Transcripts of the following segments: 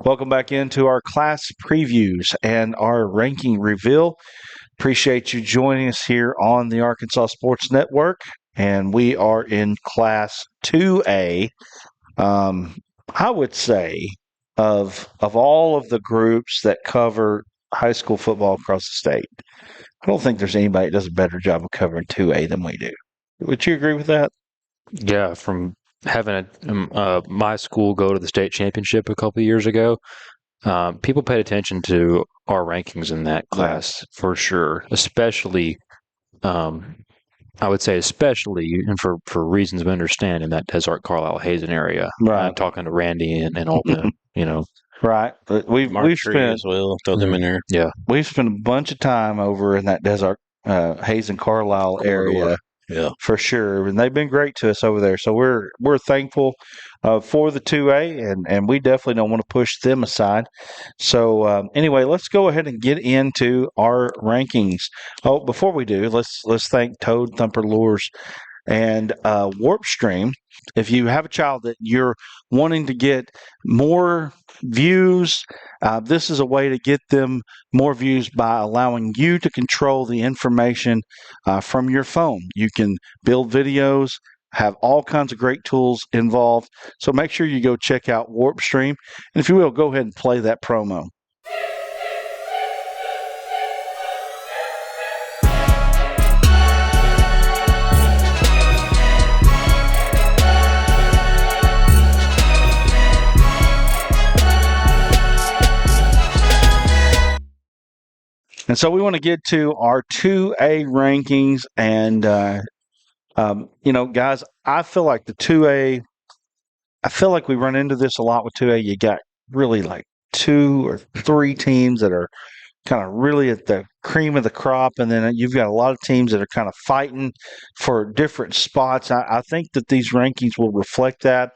Welcome back into our class previews and our ranking reveal. Appreciate you joining us here on the Arkansas Sports Network. And we are in Class 2A. I would say of all of the groups that cover high school football across the state, I don't think there's anybody that does a better job of covering 2A than we do. Would you agree with that? Yeah, from having my school go to the state championship a couple of years ago, people paid attention to our rankings in that class for sure. Especially, um, I would say, and for reasons of understanding that Desert Carlisle Hazen area. Right. Talking to Randy and all them, Right. But Mark we've Tree spent as well. Throw them in there. Yeah, we've spent a bunch of time over in that Desert Hazen Carlisle area Yeah. for sure, and they've been great to us over there. So we're thankful for the 2A, and we definitely don't want to push them aside. So anyway, let's go ahead and get into our rankings. Oh, before we do, let's thank Toad Thumper Lures and Warp Stream. If you have a child that you're wanting to get more views, this is a way to get them more views by allowing you to control the information from your phone. You can build videos, have all kinds of great tools involved. So make sure you go check out Warp Stream. And if you will, go ahead and play that promo. And so we want to get to our 2A rankings. And, guys, I feel like the 2A, I feel like we run into this a lot with 2A. You got really like 2 or 3 teams that are kind of really at the cream of the crop. And then you've got a lot of teams that are kind of fighting for different spots. I think that these rankings will reflect that.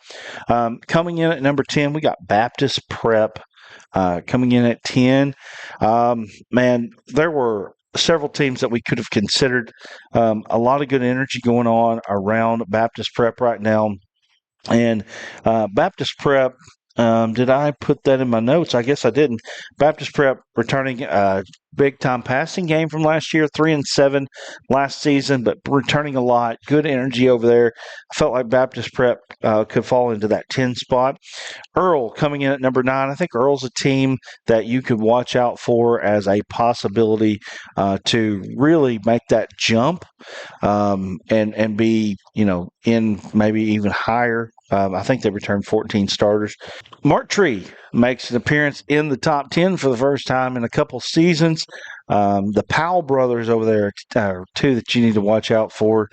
Coming in at number 10, we got Baptist Prep. Coming in at 10, man, there were several teams that we could have considered. A lot of good energy going on around Baptist Prep right now. And Baptist Prep, did I put that in my notes? I guess I didn't. Baptist Prep returning a big-time passing game from last year, 3-7 last season, but returning a lot. Good energy over there. I felt like Baptist Prep could fall into that 10 spot. Earl coming in at number 9. I think Earl's a team that you could watch out for as a possibility to really make that jump and be, in maybe even higher. I think they returned 14 starters. Mark Tree makes an appearance in the top 10 for the first time in a couple seasons. The Powell brothers over there are 2 that you need to watch out for.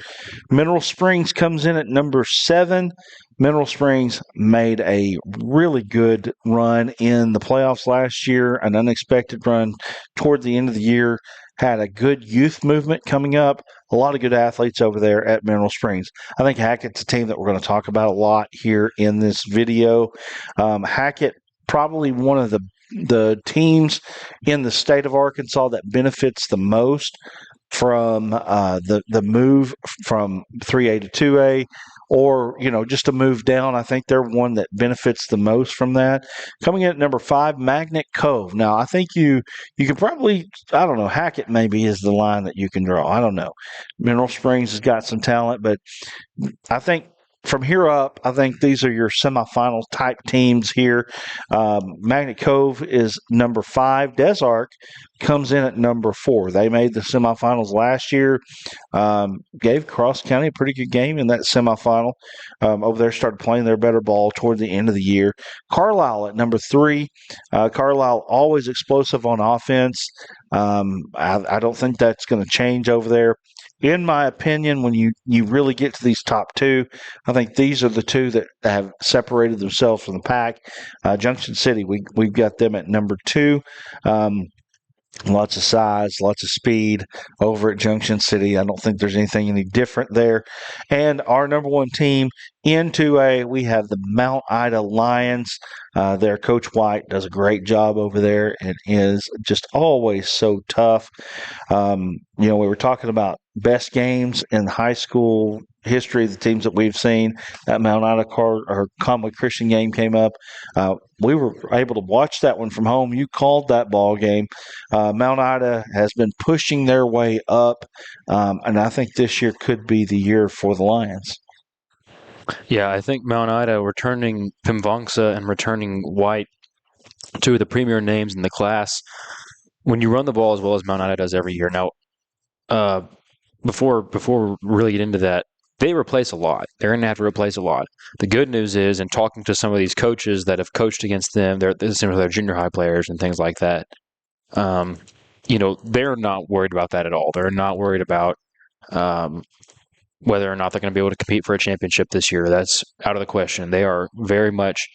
Mineral Springs comes in at number 7. Mineral Springs made a really good run in the playoffs last year, an unexpected run toward the end of the year. Had a good youth movement coming up. A lot of good athletes over there at Mineral Springs. I think Hackett's a team that we're going to talk about a lot here in this video. Hackett, probably one of the teams in the state of Arkansas that benefits the most from the move from 3A to 2A, or just a move down. I think they're one that benefits the most from that. Coming in at number 5, Magnet Cove. Now I think you could probably, I don't know, Hackett maybe is the line that you can draw. I don't know. Mineral Springs has got some talent, but I think from here up, I think these are your semifinal type teams here. Magnet Cove is number 5. Des Arc comes in at number 4. They made the semifinals last year. Gave Cross County a pretty good game in that semifinal. Over there, started playing their better ball toward the end of the year. Carlisle at number 3. Carlisle always explosive on offense. I don't think that's going to change over there. In my opinion, when you really get to these top 2, I think these are the 2 that have separated themselves from the pack. Junction City, we've got them at number 2. Lots of size, lots of speed over at Junction City. I don't think there's anything any different there. And our number 1 team in 2A, we have the Mount Ida Lions. Their Coach White does a great job over there and is just always so tough. We were talking about best games in high school history of the teams that we've seen. That Mount Ida or Conway Christian game came up. We were able to watch that one from home. You called that ball game. Mount Ida has been pushing their way up, and I think this year could be the year for the Lions. Yeah, I think Mount Ida returning Pimvangsa and returning White, two of the premier names in the class. When you run the ball as well as Mount Ida does every year. Now, uh, before we really get into that, they replace a lot. They're going to have to replace a lot. The good news is, in talking to some of these coaches that have coached against them, they're junior high players and things like that. Um, they're not worried about that at all. They're not worried about um, whether or not they're going to be able to compete for a championship this year. That's out of the question. They are very much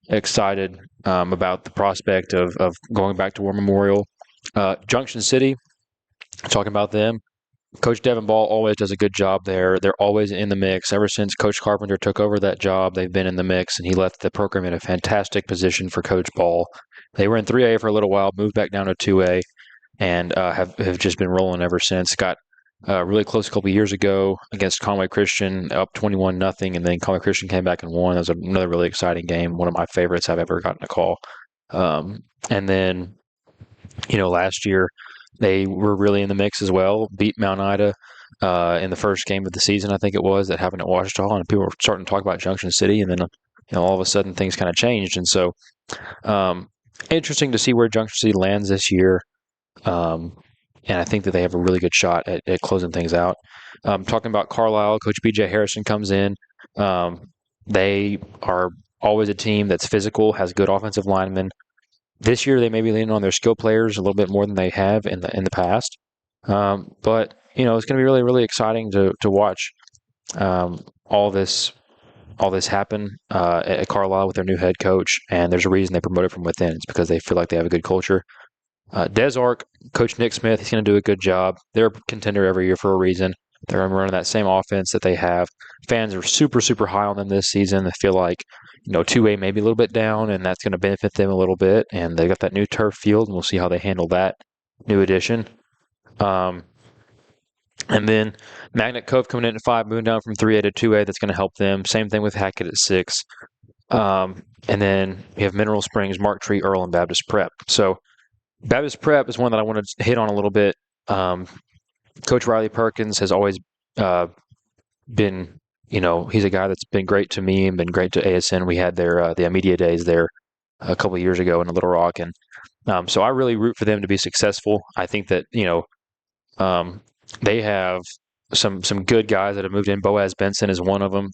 excited about the prospect of going back to War Memorial. Junction City, talking about them. Coach Devin Ball always does a good job there. They're always in the mix. Ever since Coach Carpenter took over that job, they've been in the mix, and he left the program in a fantastic position for Coach Ball. They were in 3A for a little while, moved back down to 2A, and have just been rolling ever since. Got really close a couple of years ago against Conway Christian, up 21-0, and then Conway Christian came back and won. That was another really exciting game, one of my favorites I've ever gotten a call. And then, last year they were really in the mix as well. Beat Mount Ida in the first game of the season, I think it was, that happened at Ouachita, and people were starting to talk about Junction City, and then all of a sudden things kind of changed, and so interesting to see where Junction City lands this year. And I think that they have a really good shot at closing things out. Talking about Carlisle, Coach B.J. Harrison comes in. They are always a team that's physical, has good offensive linemen. This year, they may be leaning on their skill players a little bit more than they have in the past. But it's going to be really, really exciting to watch all this happen at Carlisle with their new head coach. And there's a reason they promoted from within. It's because they feel like they have a good culture. Des Arc, Coach Nick Smith, he's going to do a good job. They're a contender every year for a reason. They're going to run that same offense that they have. Fans are super, super high on them this season. They feel like, 2A may be a little bit down, and that's going to benefit them a little bit. And they got that new turf field, and we'll see how they handle that new addition. And then Magnet Cove coming in at 5, moving down from 3A to 2A. That's going to help them. Same thing with Hackett at 6. And then we have Mineral Springs, Mark Tree, Earl, and Baptist Prep. So Baptist Prep is one that I wanted to hit on a little bit. Coach Riley Perkins has always been, he's a guy that's been great to me and been great to ASN. We had the media days there a couple of years ago in Little Rock, and so I really root for them to be successful. I think that they have some good guys that have moved in. Boaz Benson is one of them.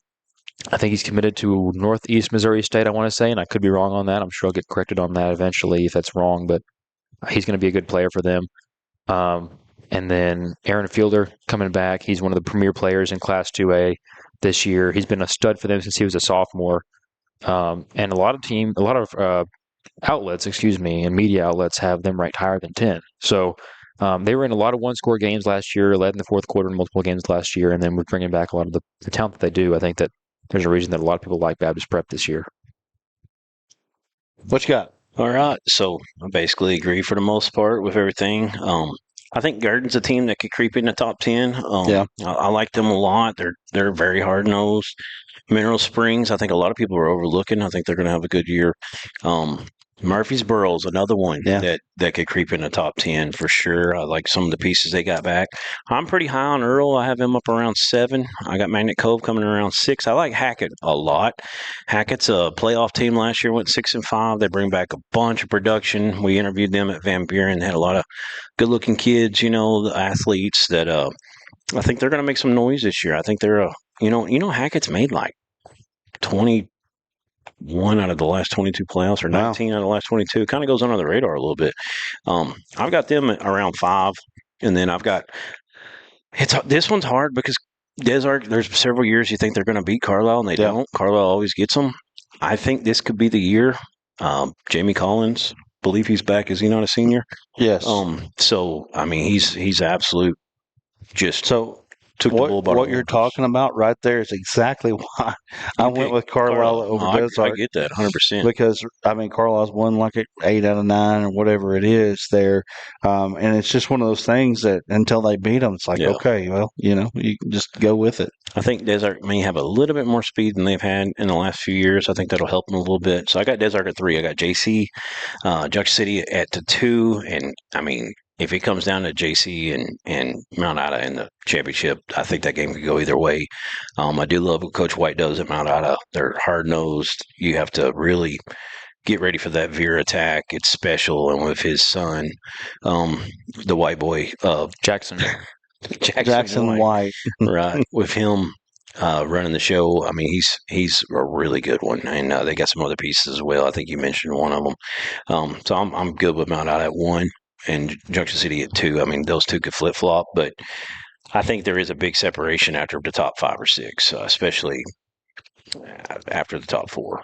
I think he's committed to Northeast Missouri State, I want to say, and I could be wrong on that. I'm sure I'll get corrected on that eventually if that's wrong, but he's going to be a good player for them. And then Aaron Fielder coming back. He's one of the premier players in Class 2A this year. He's been a stud for them since he was a sophomore. And a lot of outlets, and media outlets have them ranked higher than 10. So they were in a lot of one-score games last year, led in the fourth quarter in multiple games last year, and then we're bringing back a lot of the talent that they do. I think that there's a reason that a lot of people like Baptist Prep this year. What you got? All right, so I basically agree for the most part with everything. I think Garden's a team that could creep in the top 10. Yeah. I like them a lot. They're very hard nosed. Mineral Springs, I think a lot of people are overlooking. I think they're going to have a good year. Murfreesboro's another one that could creep in the top 10 for sure. I like some of the pieces they got back. I'm pretty high on Earl. I have him up around 7. I got Magnet Cove coming around 6. I like Hackett a lot. Hackett's a playoff team last year, went 6-5. They bring back a bunch of production. We interviewed them at Van Buren. They had a lot of good-looking kids, the athletes that I think they're going to make some noise this year. I think they're Hackett's made like 21 out of the last 22 playoffs, or 19 out of the last 22. Kind of goes under the radar a little bit. I've got them around 5, and then I've got this one's hard because there's several years you think they're going to beat Carlisle, and they don't. Carlisle always gets them. I think this could be the year. Jamie Collins, believe he's back. Is he not a senior? Yes. So I mean, he's absolute. Just so took the bull by the What you're horns. talking about right there is exactly why I went with Carlisle over I Desart. get that 100%. Because I mean Carlisle's won like an 8 out of 9 or whatever it is there, and it's just one of those things that until they beat them, it's like Yeah. okay, well you can just go with it. I think Desert may have a little bit more speed than they've had in the last few years. I think that'll help them a little bit. So I got Desert at 3. I got JC, Junction City at 2, and I mean, if it comes down to JC and Mount Ida in the championship, I think that game could go either way. I do love what Coach White does at Mount Ida. They're hard nosed. You have to really get ready for that veer attack. It's special, and with his son, the white boy Jackson. Jackson White. right? With him running the show, I mean, he's a really good one, and they got some other pieces as well. I think you mentioned one of them. So I'm good with Mount Ida at 1 and Junction City at 2. I mean, those two could flip flop, but I think there is a big separation after the top 5 or 6, especially after the top 4.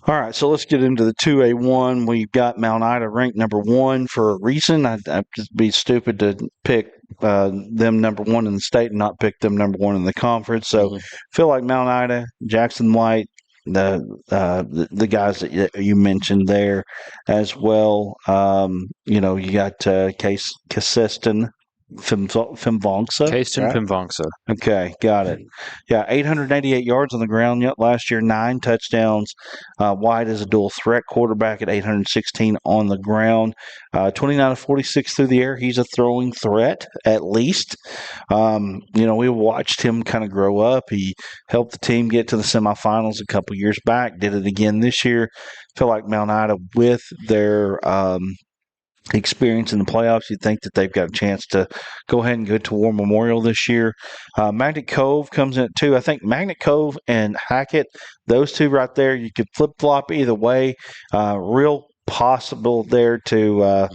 All right, so let's get into the 2A1. We've got Mount Ida ranked number 1 for a reason. I'd just be stupid to pick them number 1 in the state and not pick them number 1 in the conference. So feel like Mount Ida, Jackson White, the guys that you mentioned there as well. You got Case Casseston. Fimvongsa. Caston Right? Pimvongsa. Okay, got it. Yeah, 888 yards on the ground last year, 9 touchdowns. White is a dual threat quarterback at 816 on the ground. 29 of 46 through the air. He's a throwing threat, at least. We watched him kind of grow up. He helped the team get to the semifinals a couple years back, did it again this year. Feel like Mount Ida, with their experience in the playoffs, you'd think that they've got a chance to go ahead and go to War Memorial this year. Magnet Cove comes in at 2. I think Magnet Cove and Hackett, those two right there, you could flip-flop either way. Real possible there to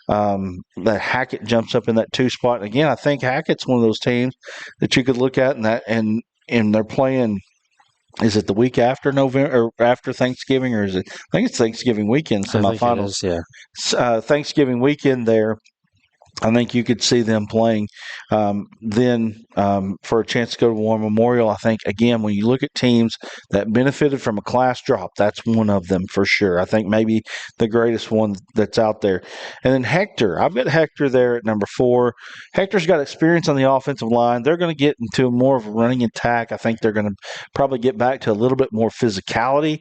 that Hackett jumps up in that 2 spot. And again, I think Hackett's one of those teams that you could look at and they're playing. Is it the week after November or after Thanksgiving, or is it? I think it's Thanksgiving weekend semifinals. Thanksgiving weekend there. I think you could see them playing then for a chance to go to War Memorial. I think, again, when you look at teams that benefited from a class drop, that's one of them for sure. I think maybe the greatest one that's out there. And then Hector. I've got Hector there at number 4. Hector's got experience on the offensive line. They're going to get into more of a running attack. I think they're going to probably get back to a little bit more physicality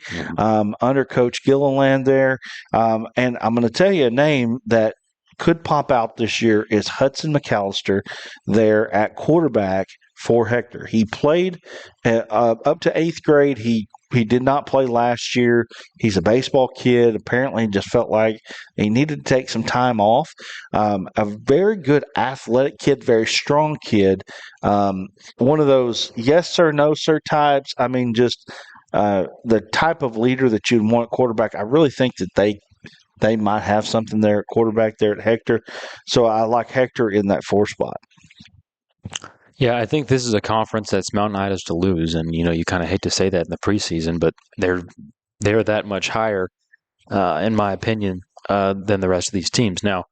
under Coach Gilliland there. And I'm going to tell you a name that could pop out this year is Hudson McAllister there at quarterback for Hector. He played up to 8th grade. He did not play last year. He's a baseball kid. Apparently, just felt like he needed to take some time off. A very good athletic kid, very strong kid. One of those yes sir, no sir types. I mean, just the type of leader that you'd want at quarterback. I really think that they might have something there at quarterback there at Hector. So I like Hector in that 4 spot. Yeah, I think this is a conference that's Mount Ida's to lose, and you kind of hate to say that in the preseason, but they're that much higher, in my opinion, than the rest of these teams. Now,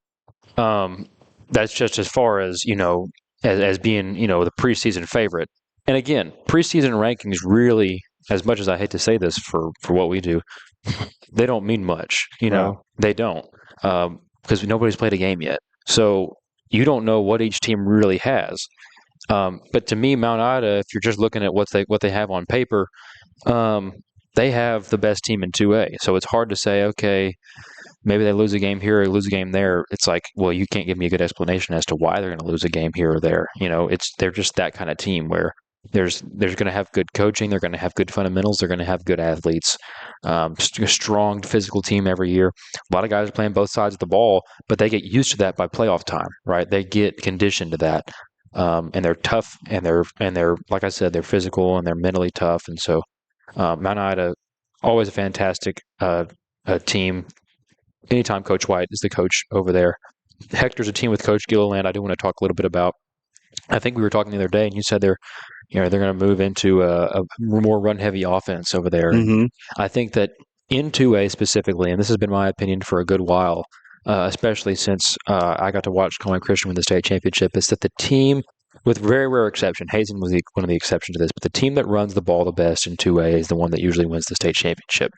that's just as far as as being the preseason favorite. And again, preseason rankings really, as much as I hate to say this for what we do, they don't mean much. They don't, because nobody's played a game yet, so you don't know what each team really has. But to me, Mount Ida, if you're just looking at what they have on paper, they have the best team in 2A. So it's hard to say, okay, maybe they lose a game here or lose a game there. It's like, well, you can't give me a good explanation as to why they're going to lose a game here or there. They're just that kind of team where there's going to have good coaching, they're going to have good fundamentals, they're going to have good athletes, a strong physical team every year. A lot of guys are playing both sides of the ball, but they get used to that by playoff time, right? They get conditioned to that. And they're tough, and they're like I said, they're physical and they're mentally tough, and so Mount Ida, always a fantastic team. Anytime Coach White is the coach over there. Hector's a team with Coach Gilliland. I do want to talk a little bit about. I think we were talking the other day, and you said they're going to move into a more run-heavy offense over there. Mm-hmm. I think that in 2A specifically, and this has been my opinion for a good while, especially since I got to watch Cohen Christian win the state championship, is that the team with very rare exception, Hazen was one of the exceptions to this, but the team that runs the ball the best in 2A is the one that usually wins the state championship.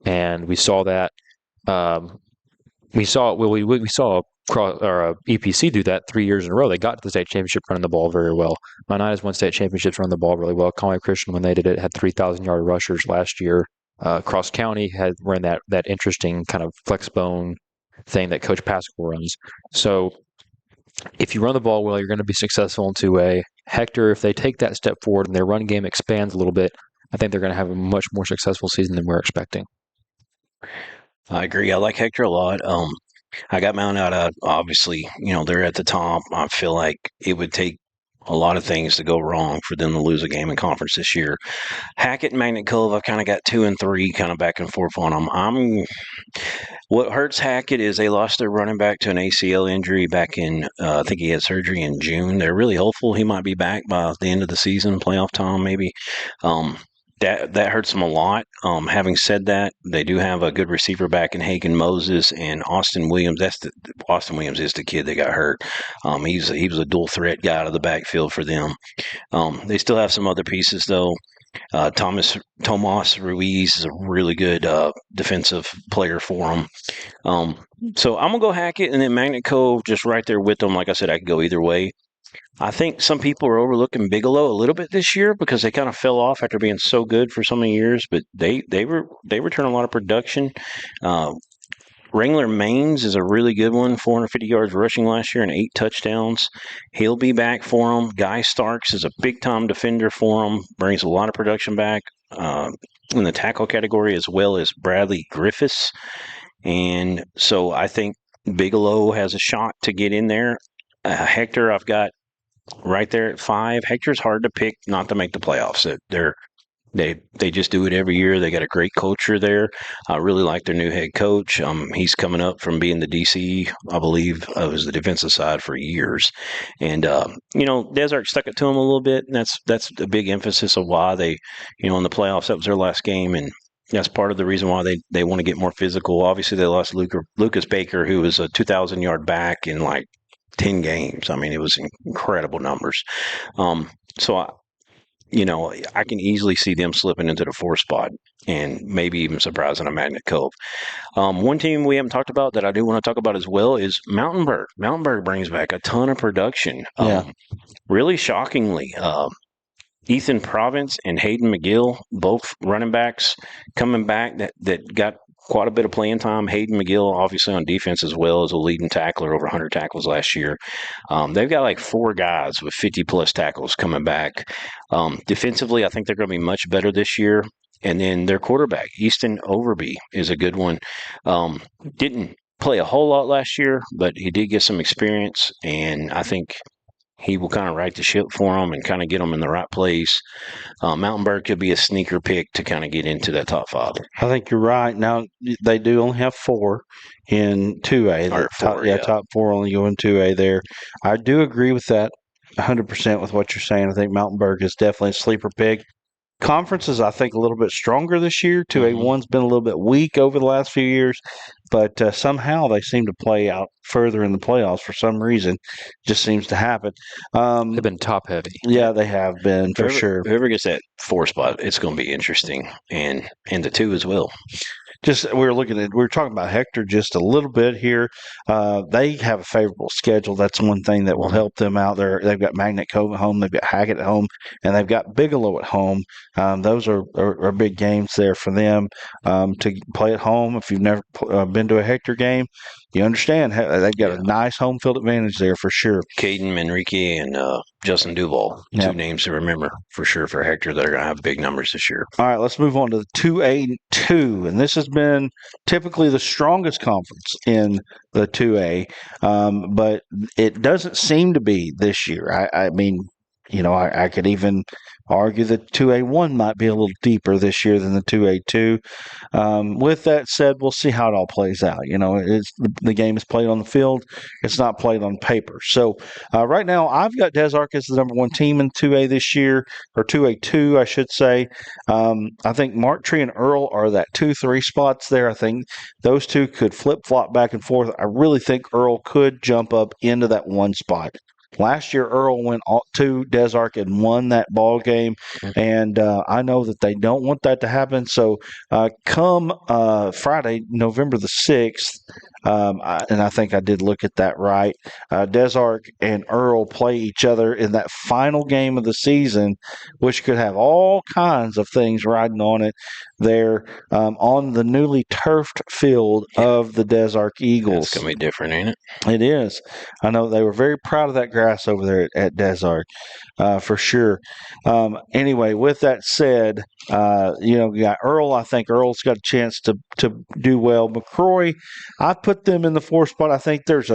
And we saw that. We saw EPC do that 3 years in a row. They got to the state championship running the ball very well. Monitas won state championships running the ball really well. Conway Christian, when they did it, had 3,000-yard rushers last year. Cross County had ran that interesting kind of flex bone thing that Coach Pascal runs. So if you run the ball well, you're going to be successful in 2A. Hector, if they take that step forward and their run game expands a little bit, I think they're going to have a much more successful season than we're expecting. I agree. I like Hector a lot. I got Mount out. Obviously, they're at the top. I feel like it would take a lot of things to go wrong for them to lose a game in conference this year. Hackett and Magnet Cove, I've kind of got 2 and 3 kind of back and forth on them. What hurts Hackett is they lost their running back to an ACL injury back in, I think he had surgery in June. They're really hopeful he might be back by the end of the season, playoff time maybe. That hurts them a lot. Having said that, they do have a good receiver back in Hagen Moses and Austin Williams. Austin Williams is the kid that got hurt. He was a dual threat guy out of the backfield for them. They still have some other pieces though. Tomas Ruiz is a really good defensive player for them. So I'm gonna go Hackett and then Magnet Cove just right there with them. Like I said, I could go either way. I think some people are overlooking Bigelow a little bit this year because they kind of fell off after being so good for so many years, but they return a lot of production. Wrangler Maines is a really good one, 450 yards rushing last year and 8 touchdowns. He'll be back for them. Guy Starks is a big-time defender for them, brings a lot of production back in the tackle category, as well as Bradley Griffiths. And so I think Bigelow has a shot to get in there. Hector, I've got right there at 5. Hector's hard to pick not to make the playoffs. They just do it every year. They got a great culture there. I really like their new head coach. He's coming up from being the DC, I believe, was the defensive side for years. And Desart stuck it to him a little bit, and that's a big emphasis of why they, in the playoffs, that was their last game, and that's part of the reason why they want to get more physical. Obviously, they lost Lucas Baker, who was a 2,000-yard back in like 10 games. I mean, it was incredible numbers. So I can easily see them slipping into the 4th spot and maybe even surprising a Magnet Cove. One team we haven't talked about that I do want to talk about as well is Mountainburg. Mountainburg brings back a ton of production. Really shockingly, Ethan Province and Hayden McGill, both running backs coming back that got quite a bit of playing time. Hayden McGill, obviously on defense as well, as a leading tackler, over 100 tackles last year. They've got like 4 guys with 50-plus tackles coming back. Defensively, I think they're going to be much better this year. And then their quarterback, Easton Overby, is a good one. Didn't play a whole lot last year, but he did get some experience, and I think he will kind of right the ship for them and kind of get them in the right place. Mountainburg could be a sneaker pick to kind of get into that top 5. I think you're right. Now, they do only have 4 in 2A. Top 4 only go in 2A there. I do agree with that 100% with what you're saying. I think Mountainburg is definitely a sleeper pick. Conferences, I think, a little bit stronger this year. 2A1's been a little bit weak over the last few years, but somehow they seem to play out further in the playoffs for some reason. Just seems to happen. They've been top heavy. Yeah, they have been for sure. Whoever gets that 4 spot, it's going to be interesting, and the 2 as well. We were talking about Hector just a little bit here. They have a favorable schedule. That's one thing that will help them out there. They've got Magnet Cove at home, they've got Hackett at home, and they've got Bigelow at home. Those are big games there for them to play at home. If you've never been to a Hector game, you understand they've got a nice home field advantage there for sure. Caden Manrique and Justin Duval, 2 names to remember for sure for Hector that are going to have big numbers this year. All right, let's move on to the 2A2, and this has been typically the strongest conference in the 2A, but it doesn't seem to be this year. I mean, I could even argue that 2A1 might be a little deeper this year than the 2A2. With that said, we'll see how it all plays out. The game is played on the field. It's not played on paper. So right now, I've got Des Arc as the number 1 team in 2A this year, or 2A2, I should say. I think Mark Tree and Earl are that 2-3 spots there. I think those 2 could flip-flop back and forth. I really think Earl could jump up into that 1 spot. Last year, Earl went to Des Arc and won that ball game, and I know that they don't want that to happen. So, come Friday, November the 6th, and I think I did look at that right. Des Arc and Earl play each other in that final game of the season, which could have all kinds of things riding on it. There, on the newly turfed field of the Des Arc Eagles. It's going to be different, ain't it? It is. I know they were very proud of that grass over there at Des Arc, for sure. Anyway, with that said, you got Earl. I think Earl's got a chance to do well. McCroy, I put them in the 4th spot. I think there's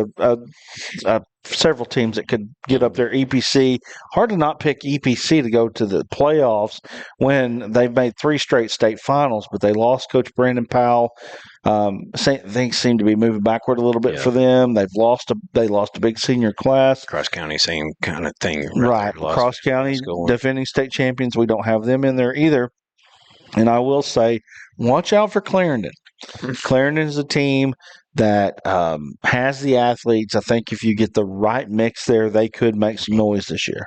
several teams that could get up there. EPC, hard to not pick EPC to go to the playoffs when they've made 3 straight state finals, but they lost Coach Brandon Powell. Things seem to be moving backward a little bit for them. They lost a big senior class. Cross County, same kind of thing. Right. Cross County, defending state champions. We don't have them in there either. And I will say, watch out for Clarendon. Clarendon is a team that has the athletes. I think if you get the right mix there, they could make some noise this year.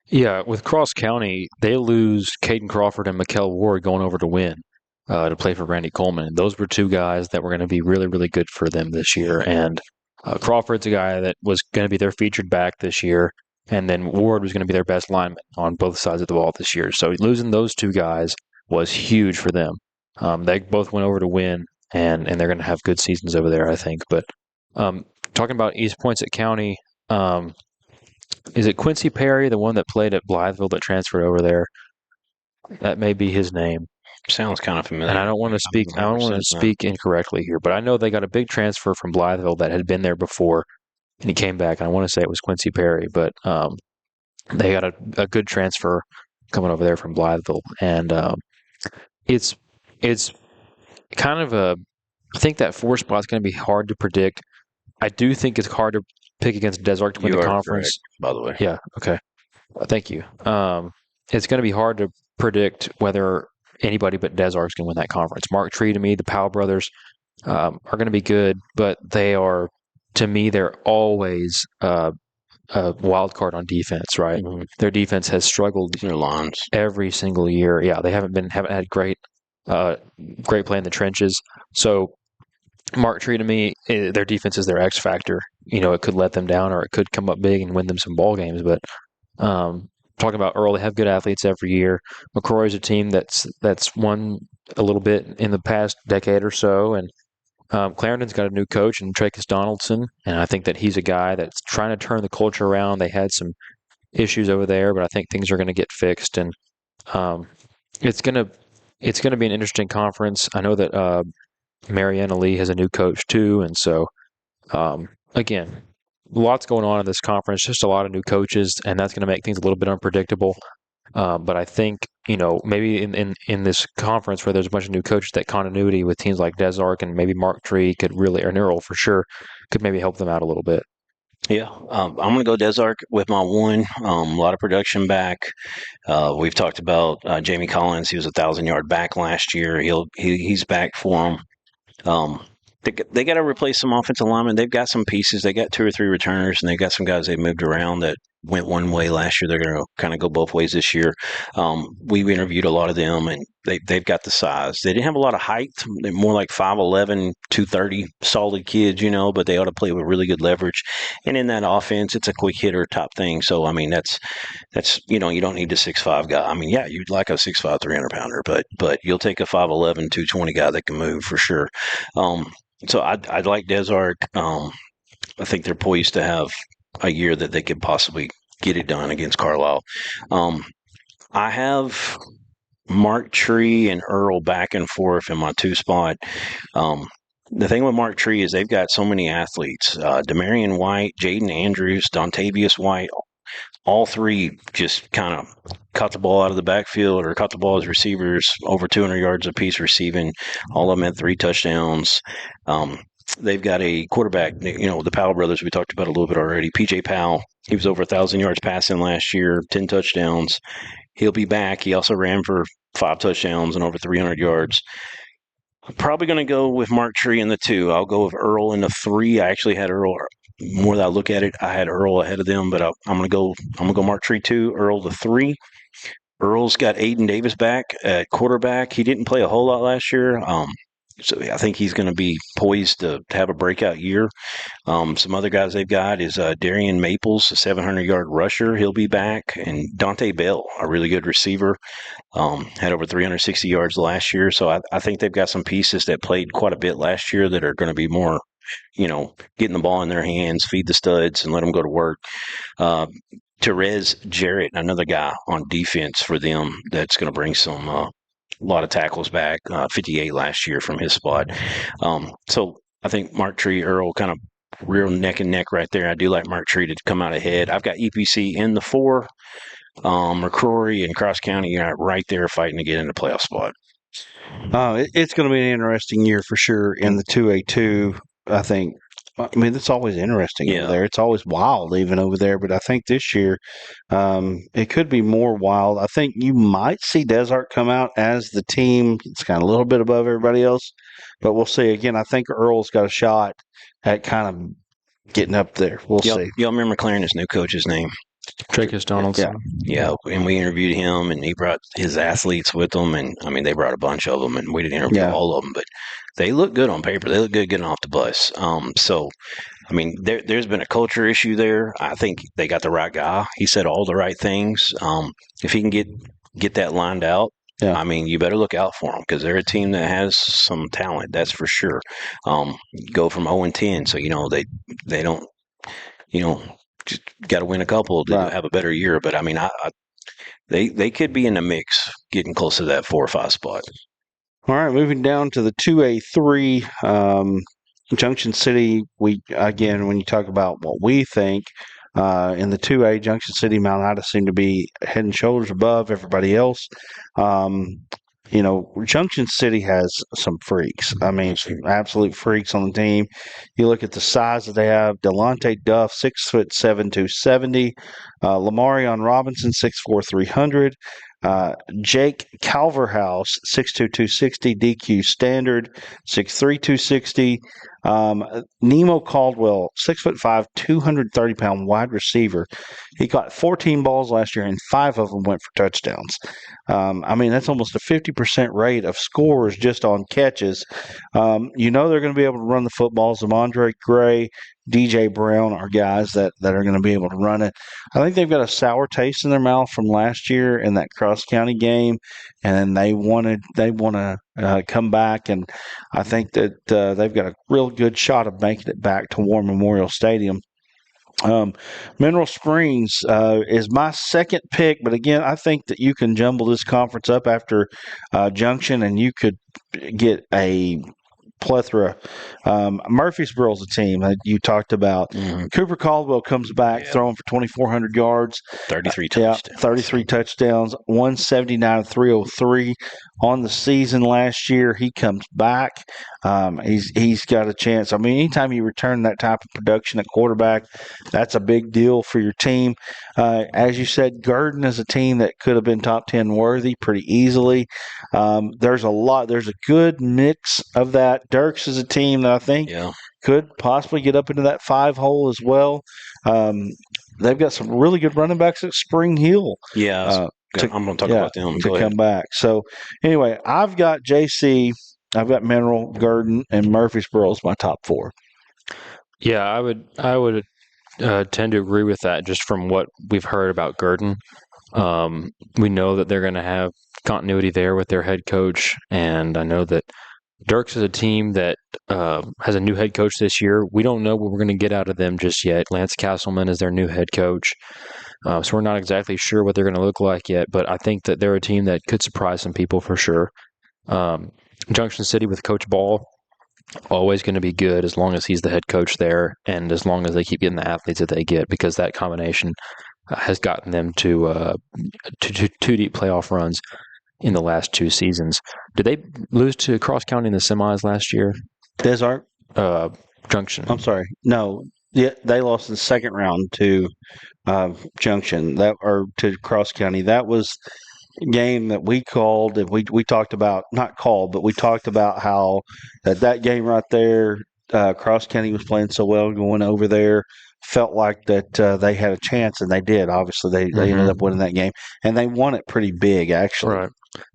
Yeah, with Cross County, they lose Caden Crawford and Mikkel Ward going over to win to play for Randy Coleman. Those were 2 guys that were going to be really, really good for them this year. And Crawford's a guy that was going to be their featured back this year, and then Ward was going to be their best lineman on both sides of the ball this year. So losing those 2 guys was huge for them. They both went over to win, and they're going to have good seasons over there, I think. But talking about East Poinsett County, is it Quincy Perry, the one that played at Blytheville that transferred over there? That may be his name. Sounds kind of familiar. And I don't want to speak incorrectly here, but I know they got a big transfer from Blytheville that had been there before, and he came back. And I want to say it was Quincy Perry, but they got a good transfer coming over there from Blytheville, and it's kind of I think that 4 spot's going to be hard to predict. I do think it's hard to pick against Des Arc to win the conference. Correct, by the way. Yeah. Okay. Thank you. It's going to be hard to predict whether anybody but Des Arc's going to win that conference. Mark Tree, to me, the Powell brothers are going to be good, but they are, to me, they're always a wild card on defense, right? Mm-hmm. Their defense has struggled their lines every single year. Yeah, they haven't had great play in the trenches. So Mark Tree, to me, their defense is their X factor. It could let them down, or it could come up big and win them some ball games. But talking about Earl, they have good athletes every year. McCroy is a team that's won a little bit in the past decade or so, and Clarendon's got a new coach in Tracus Donaldson, and I think that he's a guy that's trying to turn the culture around. They had some issues over there, but I think things are going to get fixed, and it's going to be an interesting conference. I know that Mariana Lee has a new coach too, and so again, lots going on in this conference. Just a lot of new coaches, and that's going to make things a little bit unpredictable. But I think maybe in this conference where there's a bunch of new coaches, that continuity with teams like Des Arc and maybe Mark Tree could really, or Neural for sure, could maybe help them out a little bit. Yeah, I'm going to go Des Arc with my 1. A lot of production back. We've talked about Jamie Collins. He was 1,000-yard back last year. He's back for them. They got to replace some offensive linemen. They've got some pieces. They got 2 or 3 returners, and they got some guys they moved around that went one way last year. They're going to kind of go both ways this year. We interviewed a lot of them, and they've got the size. They didn't have a lot of height. They're more like 5'11", 230 solid kids, but they ought to play with really good leverage. And in that offense, it's a quick hitter type thing. So, I mean, that's you don't need a 6'5" guy. I mean, yeah, you'd like a 6'5", 300-pounder, but you'll take a 5'11", 220 guy that can move for sure. So I'd like Des Arc. I think they're poised to have a year that they could possibly get it done against Carlisle. I have Mark Tree and Earl back and forth in my 2 spot. The thing with Mark Tree is they've got so many athletes. Demarion White, Jaden Andrews, Dontavius White, all 3 just kind of caught the ball out of the backfield or caught the ball as receivers, over 200 yards apiece receiving. All of them had 3 touchdowns. They've got a quarterback, the Powell brothers we talked about a little bit already. PJ Powell, he was over 1,000 yards passing last year, 10 touchdowns. He'll be back. He also ran for 5 touchdowns and over 300 yards. I'm probably going to go with Mark Tree in the 2. I'll go with Earl in the 3. I actually had Earl more that I look at it, I had Earl ahead of them, but I'm gonna go. I'm gonna go Mark Tree 2, Earl the 3. Earl's got Aiden Davis back at quarterback. He didn't play a whole lot last year. So I think he's going to be poised to have a breakout year. Some other guys they've got is Darian Maples, a 700-yard rusher. He'll be back. And Dante Bell, a really good receiver, had over 360 yards last year. So I think they've got some pieces that played quite a bit last year that are going to be more, getting the ball in their hands, feed the studs, and let them go to work. Therese Jarrett, another guy on defense for them that's going to bring some a lot of tackles back, 58 last year from his spot. So I think Mark Tree, Earl, kind of real neck and neck right there. I do like Mark Tree to come out ahead. I've got EPC in the 4. McCrory and Cross County are right there fighting to get in the playoff spot. It's going to be an interesting year for sure in the 2A2. I think. I mean, it's always interesting over there. It's always wild even over there. But I think this year it could be more wild. I think you might see Desart come out as the team. It's kind of a little bit above everybody else. But we'll see. Again, I think Earl's got a shot at kind of getting up there. We'll see. Y'all remember Clarence's new coach's name? Tracus Donaldson. Yeah, and we interviewed him, and he brought his athletes with him, and I mean they brought a bunch of them, and we didn't interview all of them, but they look good on paper. They look good getting off the bus. So, I mean, there's been a culture issue there. I think they got the right guy. He said all the right things. If he can get that lined out, I mean, you better look out for them because they're a team that has some talent. That's for sure. Go from 0-10, so they don't just got to win a couple to have a better year. But I mean, they could be in the mix, getting close to that 4 or 5 spot. All right, moving down to the 2A3, Junction City. When you talk about what we think in the 2A, Junction City, Mount Ida seem to be head and shoulders above everybody else. Junction City has some freaks. I mean, some absolute freaks on the team. You look at the size that they have. Delonte Duff, 6'7", 270. Lamarion Robinson, 6'4", 300. Jake Calverhouse, 6'2", 260. DQ Standard, 6'3", 260. Nemo Caldwell, 6'5", 230-pound wide receiver. He caught 14 balls last year, and 5 of them went for touchdowns. I mean, that's almost a 50% rate of scores just on catches. They're going to be able to run the footballs. Amandre Gray, DJ Brown are guys that are going to be able to run it. I think they've got a sour taste in their mouth from last year in that Cross County game, and they want to come back. And I think that they've got a real good shot of making it back to War Memorial Stadium. Mineral Springs is my second pick, but again, I think that you can jumble this conference up after Junction, and you could get a plethora. Murfreesboro's a team that you talked about. Mm-hmm. Cooper Caldwell comes back throwing for 2,400 yards. 33 touchdowns. 33 touchdowns, 179, 303 on the season last year. He comes back. He's got a chance. I mean, anytime you return that type of production at quarterback, that's a big deal for your team. As you said, Gurdon is a team that could have been top 10 worthy pretty easily. There's a good mix of that. Dirks is a team that I think could possibly get up into that 5 hole as well. They've got some really good running backs at Spring Hill. Yeah, I'm going to talk about them. To come back. So, anyway, I've got JC, I've got Mineral, Gurdon, and Murfreesboro as my top 4. Yeah, I would tend to agree with that just from what we've heard about Gurdon. We know that they're going to have continuity there with their head coach, and I know that Dirks is a team that has a new head coach this year. We don't know what we're going to get out of them just yet. Lance Castleman is their new head coach. So we're not exactly sure what they're going to look like yet, but I think that they're a team that could surprise some people for sure. Junction City with Coach Ball, always going to be good as long as he's the head coach there and as long as they keep getting the athletes that they get, because that combination has gotten them to 2 deep playoff runs in the last 2 seasons. Did they lose to Cross County in the semis last year? Desart? Junction. I'm sorry. No. Yeah, they lost in the second round to Junction, to Cross County. That was a game that we called, and we talked about, not called, but we talked about how that game right there, Cross County was playing so well going over there. Felt like that they had a chance, and they did. Obviously, they ended up winning that game, and they won it pretty big, actually. Right.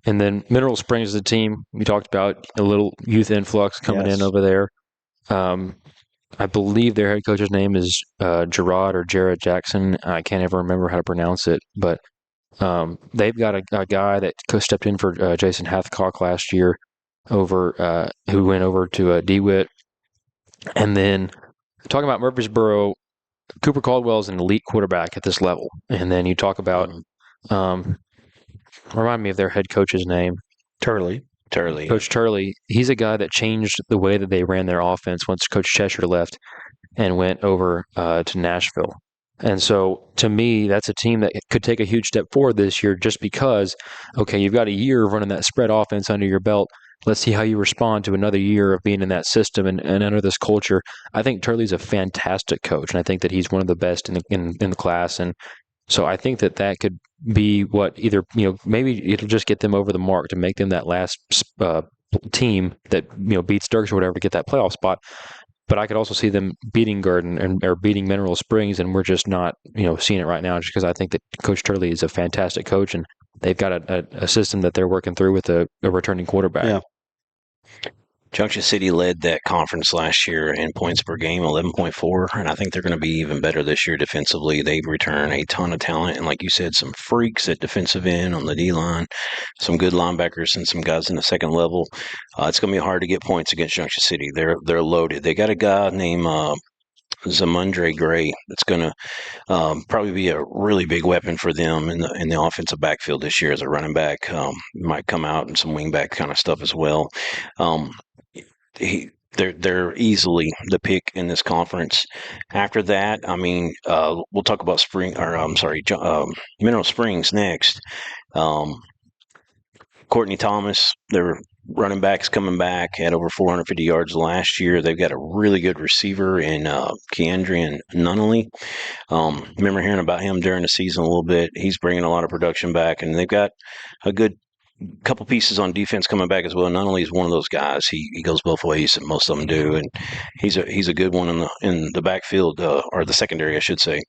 And then Mineral Springs is the team we talked about, a little youth influx coming in Yes. over there. I believe their head coach's name is Gerard or Jared Jackson. I can't ever remember how to pronounce it, but they've got a guy that stepped in for Jason Hathcock last year over who went over to DeWitt. And then talking about Murfreesboro, Cooper Caldwell is an elite quarterback at this level. And then you talk about, remind me of their head coach's name. Turley. Coach Turley. He's a guy that changed the way that they ran their offense once Coach Cheshire left and went over to Nashville. And so, to me, that's a team that could take a huge step forward this year just because, okay, you've got a year of running that spread offense under your belt. Let's see how you respond to another year of being in that system and under this culture. I think Turley's a fantastic coach, and I think that he's one of the best in the class. And so I think that could be what either, maybe it'll just get them over the mark to make them that last team that, beats Dirks or whatever to get that playoff spot. But I could also see them beating Garden or beating Mineral Springs, and we're just not, seeing it right now just because I think that Coach Turley is a fantastic coach, and they've got a system that they're working through with a returning quarterback. Yeah. Junction City led that conference last year in points per game, 11.4, and I think they're going to be even better this year defensively. They return a ton of talent, and like you said, some freaks at defensive end on the D-line, some good linebackers, and some guys in the second level. It's going to be hard to get points against Junction City. They're loaded. They got a guy named Zamundre Gray that's going to probably be a really big weapon for them in the offensive backfield this year as a running back. Might come out and some wingback kind of stuff as well. They're easily the pick in this conference. After that, we'll talk about Mineral Springs next. Courtney Thomas, their running back's coming back, had over 450 yards last year. They've got a really good receiver in Keandrian Nunnally. Remember hearing about him during the season a little bit. He's bringing a lot of production back, and they've got a good couple pieces on defense coming back as well. Not only is one of those guys, he goes both ways, and most of them do, and he's a good one in the backfield or the secondary, I should say.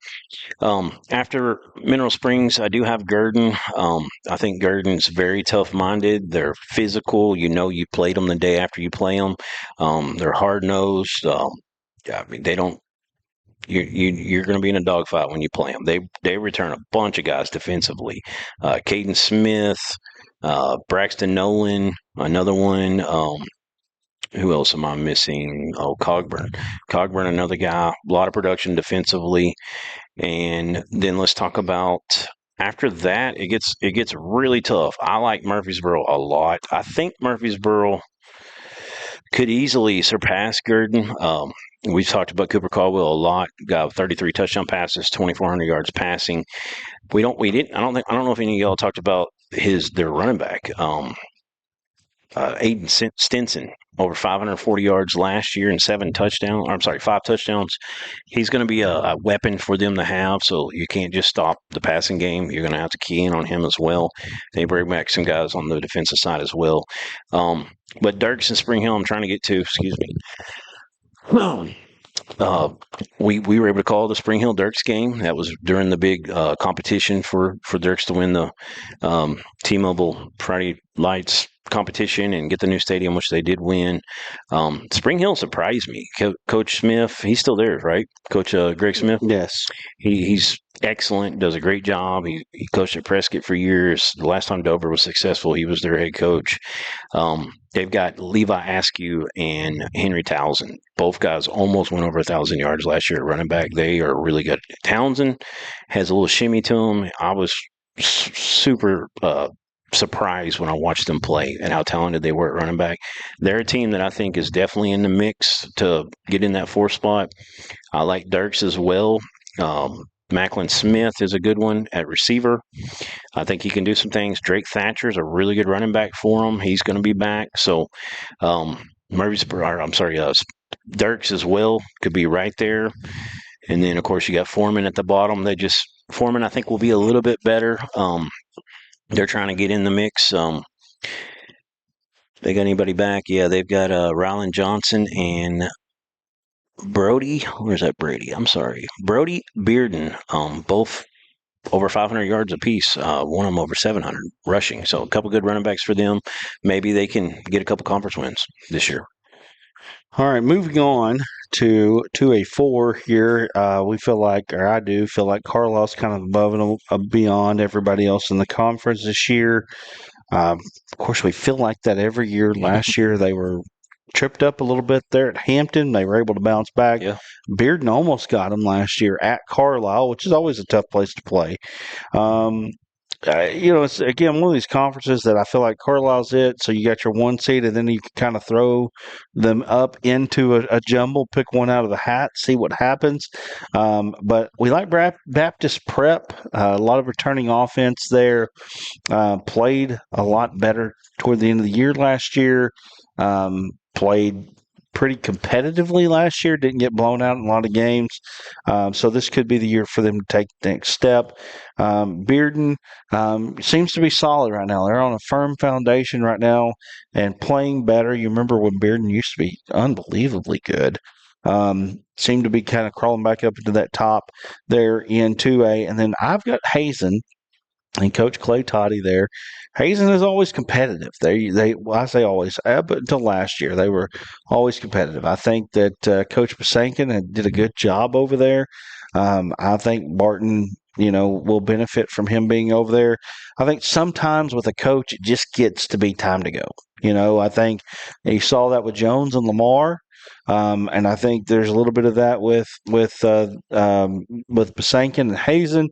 After Mineral Springs, I do have Gurdon. I think Gurdon's very tough-minded. They're physical. You played them the day after you play them. They're hard-nosed. They don't. You're going to be in a dogfight when you play them. They return a bunch of guys defensively. Caden Smith. Braxton Nolan, another one. Who else am I missing? Oh, Cogburn, another guy. A lot of production defensively, and then let's talk about after that. It gets really tough. I like Murfreesboro a lot. I think Murfreesboro could easily surpass Gurdon. We've talked about Cooper Caldwell a lot. Got 33 touchdown passes, 2,400 yards passing. I don't know if any of y'all talked about their running back, Aiden Stinson, over 540 yards last year and 5 touchdowns. He's going to be a weapon for them to have, so you can't just stop the passing game. You're going to have to key in on him as well. They bring back some guys on the defensive side as well. But Dirks and Spring Hill, I'm trying to get to, excuse me. We were able to call the Spring Hill Dirks game. That was during the big competition for Dirks to win the T-Mobile Friday Lights competition and get the new stadium, which they did win. Spring Hill surprised me. Coach Smith, he's still there, right? Coach Greg Smith? Yes. He's excellent, does a great job. He coached at Prescott for years. The last time Dover was successful, he was their head coach. They've got Levi Askew and Henry Townsend. Both guys almost went over 1,000 yards last year at running back. They are really good. Townsend has a little shimmy to him. I was super surprised when I watched them play and how talented they were at running back. They're a team that I think is definitely in the mix to get in that 4th spot. I like Dirks as well. Macklin Smith is a good one at receiver. I think he can do some things. Drake Thatcher is a really good running back for him. He's going to be back. So Dirks as well could be right there. And then, of course, you got Foreman at the bottom. Foreman, I think, will be a little bit better. They're trying to get in the mix. They got anybody back? Yeah, they've got Rylan Johnson and Brody, where's that Brady? I'm sorry. Brody Bearden, both over 500 yards apiece. One of them over 700 rushing. So a couple good running backs for them. Maybe they can get a couple conference wins this year. All right, moving on to a 4 here. We feel like, or I do feel like Carlisle's kind of above and beyond everybody else in the conference this year. Of course, we feel like that every year. Last year, they were tripped up a little bit there at Hampton. They were able to bounce back. Yeah. Bearden almost got them last year at Carlisle, which is always a tough place to play. Um, it's again one of these conferences that I feel like Carlisle's it. So you got your 1 seed, and then you can kind of throw them up into a jumble, pick one out of the hat, see what happens. But we like Baptist Prep. A lot of returning offense there. Played a lot better toward the end of the year last year. Played pretty competitively last year. Didn't get blown out in a lot of games. So this could be the year for them to take the next step. Bearden seems to be solid right now. They're on a firm foundation right now and playing better. You remember when Bearden used to be unbelievably good. Seemed to be kind of crawling back up into that top there in 2A. And then I've got Hazen and Coach Clay Toddy there. Hazen is always competitive. Well, I say always, but until last year, they were always competitive. I think that Coach Pasankin did a good job over there. I think Barton, will benefit from him being over there. I think sometimes with a coach, it just gets to be time to go. I think you saw that with Jones and Lamar. And I think there's a little bit of that with Pasankin and Hazen,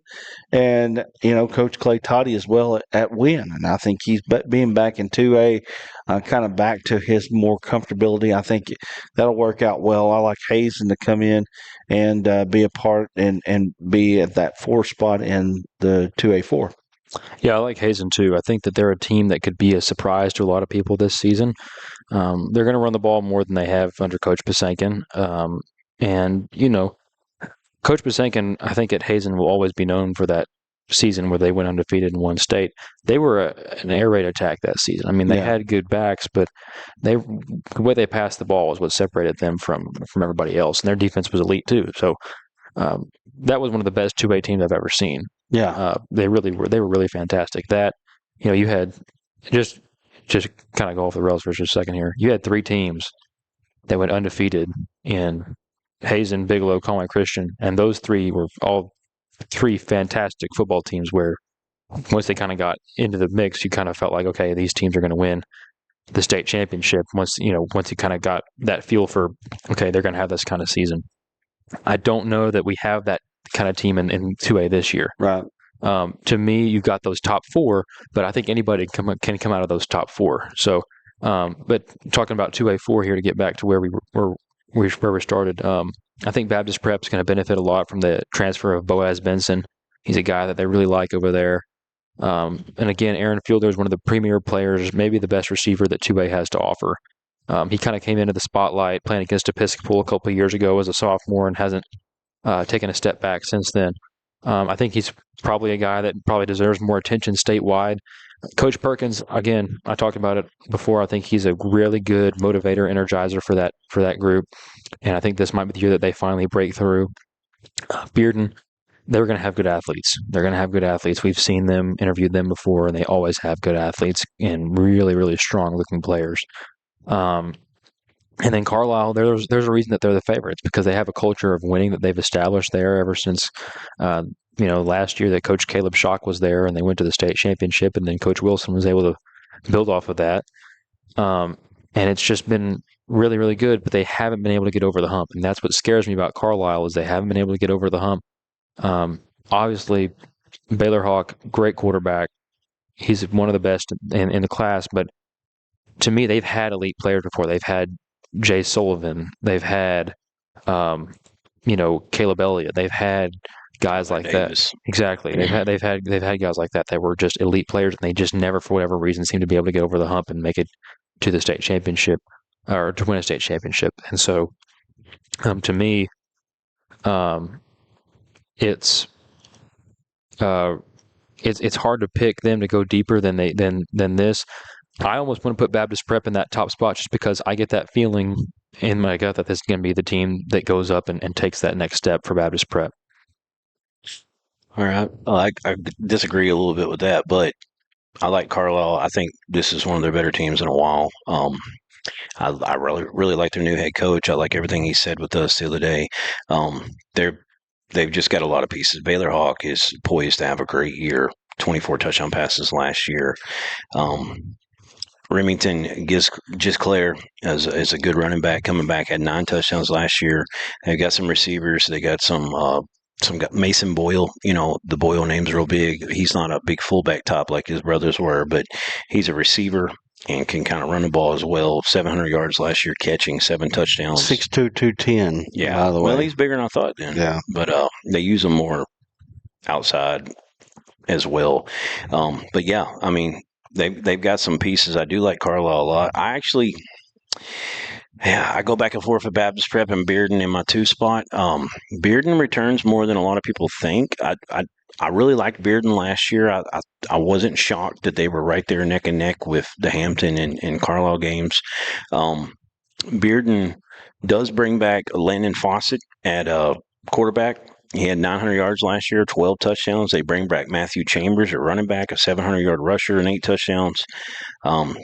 and Coach Clay Toddy as well at Wynn. And I think he's being back in 2A, kind of back to his more comfortability. I think that'll work out well. I like Hazen to come in and be a part and be at that 4 spot in the 2A4. Yeah, I like Hazen too. I think that they're a team that could be a surprise to a lot of people this season. They're going to run the ball more than they have under Coach Pasankin. And, Coach Pasankin, I think at Hazen will always be known for that season where they went undefeated in one state. They were an air raid attack that season. I mean, they had good backs, but the way they passed the ball was what separated them from everybody else. And their defense was elite too. So that was one of the best 2A teams I've ever seen. Yeah, they really were. They were really fantastic. That you had just kind of go off the rails for just a second here. You had 3 teams that went undefeated in Hazen, Bigelow, Conway Christian, and those 3 were all 3 fantastic football teams. Where once they kind of got into the mix, you kind of felt like, okay, these teams are going to win the state championship. Once you kind of got that feel for, okay, they're going to have this kind of season. I don't know that we have that kind of team in 2A this year. right. To me, you've got those top 4, but I think anybody can come out of those top 4. So, but talking about 2A4 here to get back to where we started, I think Baptist Prep is going to benefit a lot from the transfer of Boaz Benson. He's a guy that they really like over there. And again, Aaron Fielder is one of the premier players, maybe the best receiver that 2A has to offer. He kind of came into the spotlight playing against Episcopal a couple of years ago as a sophomore and hasn't taken a step back since then. I think he's probably a guy that probably deserves more attention statewide. Coach Perkins, again, I talked about it before. I think he's a really good motivator, energizer for that group, and I think this might be the year that they finally break through. Bearden, they're going to have good athletes. They're going to have good athletes. We've seen them, interviewed them before, and they always have good athletes and really, really strong-looking players. And then Carlisle, there's a reason that they're the favorites because they have a culture of winning that they've established there ever since, last year that Coach Caleb Schock was there and they went to the state championship, and then Coach Wilson was able to build off of that. And it's just been really, really good, but they haven't been able to get over the hump. And that's what scares me about Carlisle is they haven't been able to get over the hump. Obviously, Baylor Hawk, great quarterback. He's one of the best in the class, but to me, they've had elite players before. They've had Jay Sullivan. They've had, Caleb Elliott. They've had guys like Davis. that. Exactly. They've had guys like that were just elite players, and they just never, for whatever reason, seem to be able to get over the hump and make it to the state championship or to win a state championship. And so, to me, it's hard to pick them to go deeper than this. I almost want to put Baptist Prep in that top spot just because I get that feeling in my gut that this is going to be the team that goes up and takes that next step for Baptist Prep. All right. I disagree a little bit with that, but I like Carlisle. I think this is one of their better teams in a while. I really like their new head coach. I like everything he said with us the other day. Um, they've just got a lot of pieces. Baylor Hawk is poised to have a great year. 24 touchdown passes last year. Remington Gisclair is a good running back coming back. Had 9 touchdowns last year. They've got some receivers. They got some got Mason Boyle. You know, the Boyle name's real big. He's not a big fullback top like his brothers were, but he's a receiver and can kind of run the ball as well. 700 yards last year, catching 7 touchdowns. 6'2", 210. Yeah. By the way, Well, he's bigger than I thought then. Yeah. But they use him more outside as well. But yeah, I mean, they've got some pieces. I do like Carlisle a lot. I go back and forth with Baptist Prep and Bearden in my 2 spot. Bearden returns more than a lot of people think. I really liked Bearden last year. I wasn't shocked that they were right there neck and neck with the Hampton and Carlisle games. Bearden does bring back Landon Fawcett at quarterback. He had 900 yards last year, 12 touchdowns. They bring back Matthew Chambers, a running back, a 700-yard rusher, and 8 touchdowns.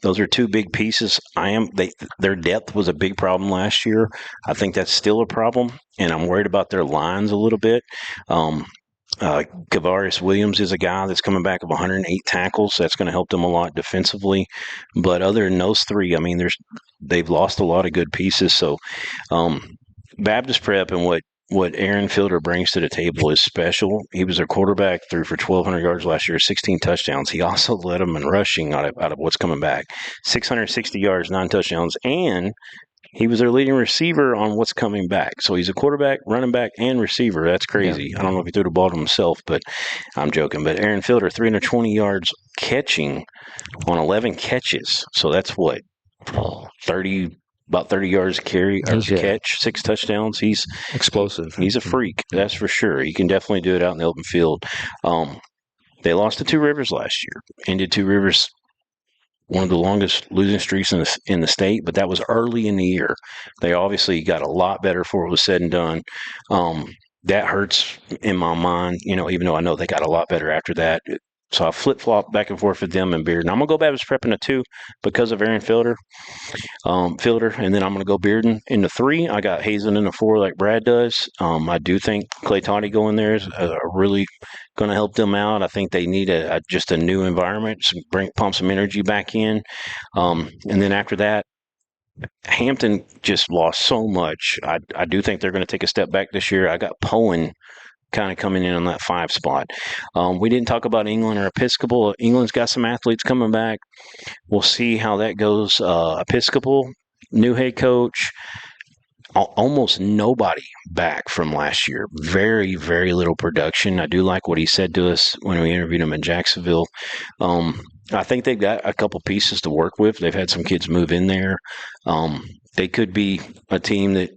Those are 2 big pieces. Their depth was a big problem last year. I think that's still a problem, and I'm worried about their lines a little bit. Kavarius Williams is a guy that's coming back of 108 tackles. That's going to help them a lot defensively. But other than those 3, I mean, they've lost a lot of good pieces. So Baptist Prep and what Aaron Fielder brings to the table is special. He was their quarterback, threw for 1,200 yards last year, 16 touchdowns. He also led them in rushing out of what's coming back, 660 yards, 9 touchdowns, and he was their leading receiver on what's coming back. So he's a quarterback, running back, and receiver. That's crazy. Yeah. I don't know if he threw the ball to himself, but I'm joking. But Aaron Fielder, 320 yards catching on 11 catches. So that's what, about 30 yards carry or catch, 6 touchdowns. He's explosive. He's a freak, that's for sure. He can definitely do it out in the open field. They lost to 2 Rivers last year. Ended 2 Rivers one of the longest losing streaks in the state, but that was early in the year. They obviously got a lot better before it was said and done. That hurts in my mind, even though I know they got a lot better after that. So I flip-flop back and forth with them and Bearden. I'm going to go Baptist Prep in the 2 because of Aaron Fielder, and then I'm going to go Bearden in the 3. I got Hazen in the 4 like Brad does. I do think Clay Toddy going there is really going to help them out. I think they need just a new environment, pump some energy back in. And then after that, Hampton just lost so much. I do think they're going to take a step back this year. I got Poen kind of coming in on that 5 spot. We didn't talk about England or Episcopal. England's got some athletes coming back. We'll see how that goes. Episcopal, new head coach, almost nobody back from last year. Very, very little production. I do like what he said to us when we interviewed him in Jacksonville. I think they've got a couple pieces to work with. They've had some kids move in there. They could be a team that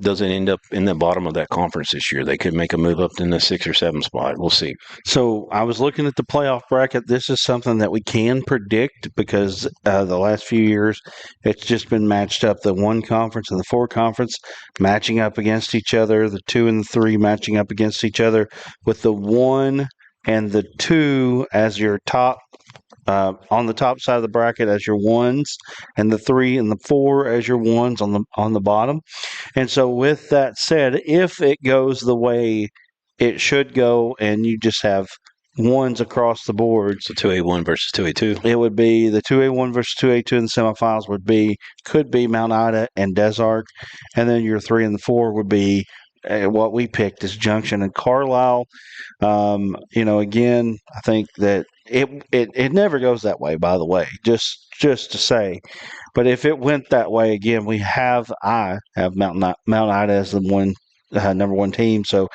doesn't end up in the bottom of that conference this year. They could make a move up in the 6 or 7 spot. We'll see. So I was looking at the playoff bracket. This is something that we can predict because the last few years it's just been matched up. The 1 conference and the 4 conference matching up against each other. The 2 and the 3 matching up against each other with the 1 and the 2 as your top. On the top side of the bracket as your 1s, and the 3 and the 4 as your 1s on the bottom. And so, with that said, if it goes the way it should go, and you just have 1s across the board, so 2A1 versus 2A2, it would be the 2A1 versus 2A2 in the semifinals could be Mount Ida and Des Arc, and then your 3 and the 4 would be what we picked as Junction and Carlisle. Again, I think that it never goes that way, by the way, just to say. But if it went that way again, I have Mount Ida as the number 1 team. So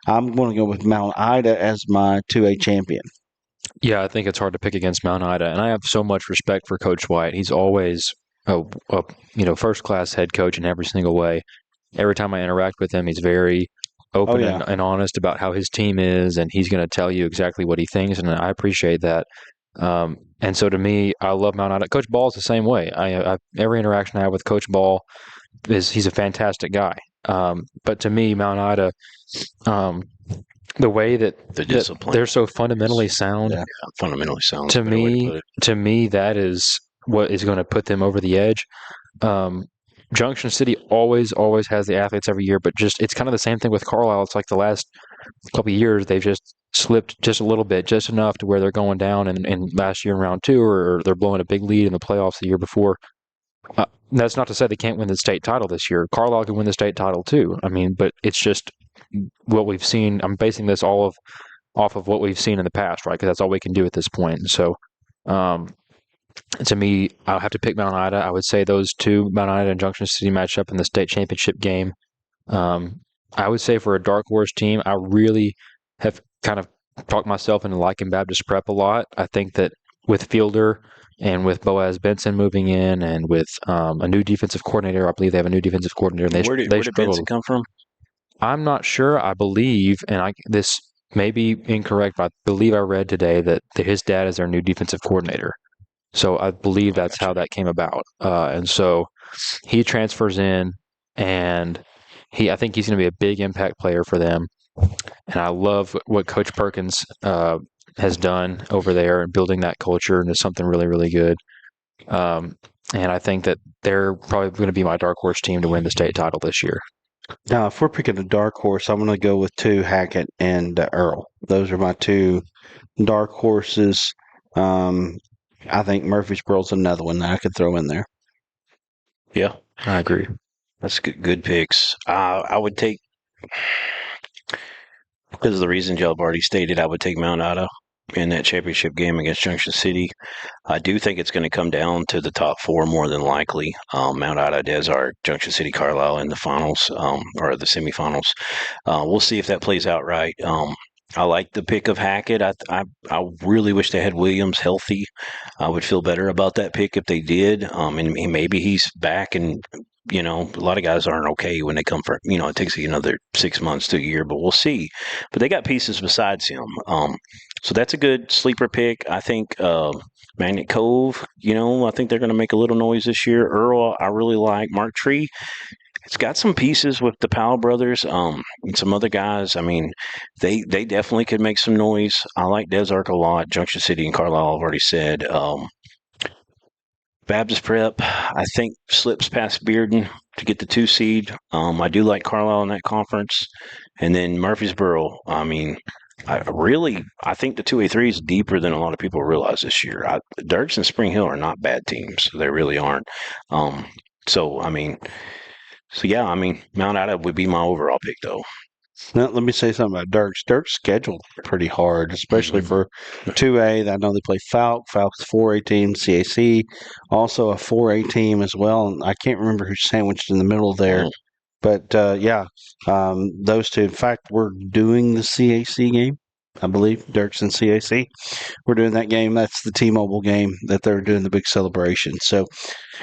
I'm going to go with Mount Ida as my 2A champion. Yeah, I think it's hard to pick against Mount Ida, and I have so much respect for Coach White. He's always a first-class head coach in every single way. Every time I interact with him, he's very open and honest about how his team is, and he's going to tell you exactly what he thinks, and I appreciate that. And so to me, I love Mount Ida. Coach Ball is the same way. Every interaction I have with Coach Ball, he's a fantastic guy. But to me, Mount Ida, the way that The discipline. they're so fundamentally sound, Fundamentally sound. to me, that is what is going to put them over the edge. Junction City always has the athletes every year, but just it's kind of the same thing with Carlisle. It's like the last couple of years they've just slipped just a little bit, just enough to where they're going down. And last year in round 2, or they're blowing a big lead in the playoffs the year before. That's not to say they can't win the state title this year. Carlisle can win the state title too. I mean, but it's just what we've seen. I'm basing this off of what we've seen in the past, right? Because that's all we can do at this point. And so, to me, I'll have to pick Mount Ida. I would say those two, Mount Ida and Junction City, match up in the state championship game. I would say for a dark horse team, I really have kind of talked myself into liking Baptist Prep a lot. I think that with Fielder and with Boaz Benson moving in, and with a new defensive coordinator, I believe they have a new defensive coordinator. And where did Benson come from? I'm not sure. I believe, and this may be incorrect, but I believe I read today that his dad is their new defensive coordinator. So I believe that's how that came about. And so he transfers in, and I think he's going to be a big impact player for them. And I love what Coach Perkins has done over there and building that culture into something really, really good. And I think that they're probably going to be my dark horse team to win the state title this year. Now, if we're picking a dark horse, I'm going to go with 2, Hackett and Earl. Those are my 2 dark horses. I think Murfreesboro's another one that I could throw in there. Yeah, I agree. That's good picks. I would take, because of the reasons y'all have already stated, I would take Mount Ida in that championship game against Junction City. I do think it's going to come down to the top 4 more than likely. Mount Ida, Des Arc, Junction City, Carlisle in the finals, or the semifinals. We'll see if that plays out right. I like the pick of Hackett. I really wish they had Williams healthy. I would feel better about that pick if they did. And maybe he's back, and a lot of guys aren't okay when they come from. It takes another 6 months to a year, but we'll see. But they got pieces besides him. So that's a good sleeper pick. I think Magnet Cove. I think they're going to make a little noise this year. Earl, I really like. Mark Tree. It's got some pieces with the Powell brothers and some other guys. I mean, they definitely could make some noise. I like Des Arc a lot. Junction City and Carlisle, I've already said. Baptist Prep, I think, slips past Bearden to get the 2 seed. I do like Carlisle in that conference. And then Murfreesboro, I mean, I think the 2A3 is deeper than a lot of people realize this year. Dirks and Spring Hill are not bad teams. They really aren't. So, yeah, Mount Ida would be my overall pick, though. Now, let me say something about Dirks. Dirks scheduled pretty hard, especially for 2A. I know they play Falk. Falk's 4A team, CAC, also a 4A team as well. And I can't remember who's sandwiched in the middle there. But, those 2. In fact, we're doing the CAC game, I believe, Dirks and CAC. We're doing that game. That's the T-Mobile game that they're doing the big celebration. So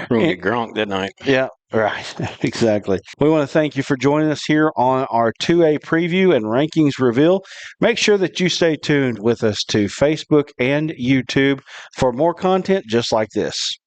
we're going to get Gronk that night. Yeah. Right, exactly. We want to thank you for joining us here on our 2A preview and rankings reveal. Make sure that you stay tuned with us to Facebook and YouTube for more content just like this.